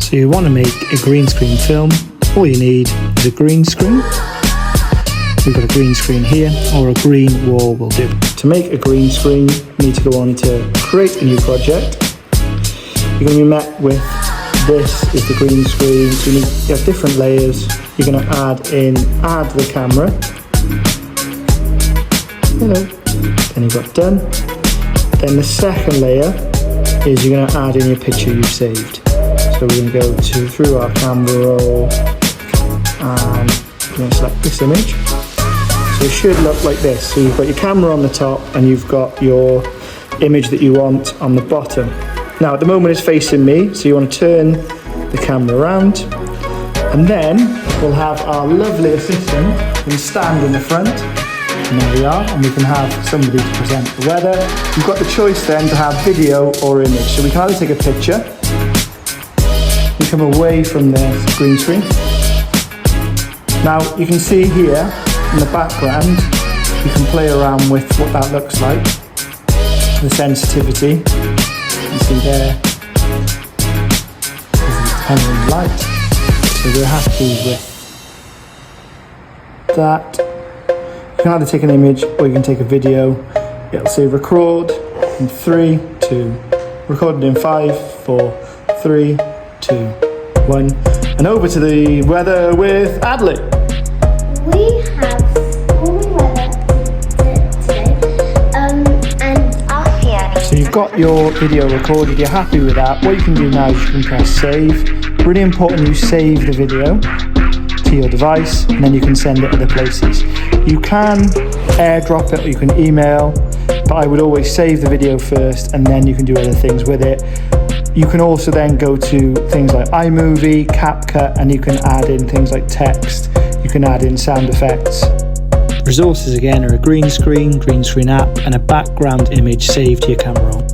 So you want to make a green screen film. All you need is a green screen. We've got a green screen here, or a green wall will do. To make a green screen, you need to go on to create a new project. You're going to be met with this is the green screen. So you have different layers. You're going to add the camera. Hello. Then you've got done. Then the second layer is you're going to add in your picture you've saved. So we're going to go through our camera roll and we're going to select this image. So it should look like this. So you've got your camera on the top and you've got your image that you want on the bottom. Now at the moment it's facing me, so you want to turn the camera around, and then we'll have our lovely assistant can stand in the front, and there we are, and we can have somebody to present the weather. You've got the choice then to have video or image, so we can either take a picture, we come away from the green screen. Now you can see here in the background, you can play around with what that looks like, the sensitivity. You see there, depending on the light. So we're happy with that. You can either take an image or you can take a video. It'll say record in 3, 2, recorded in 5, 4, 3, 2, 1. And over to the weather with Adley. We have stormy weather today, and our Fiona. So you've got your video recorded, you're happy with that. What you can do now is you can press save. Really important you save the video to your device, and then you can send it other places. You can airdrop it or you can email, but I would always save the video first and then you can do other things with it. You can also then go to things like iMovie, CapCut, and you can add in things like text. You can add in sound effects. Resources again are a green screen app, and a background image saved to your camera roll.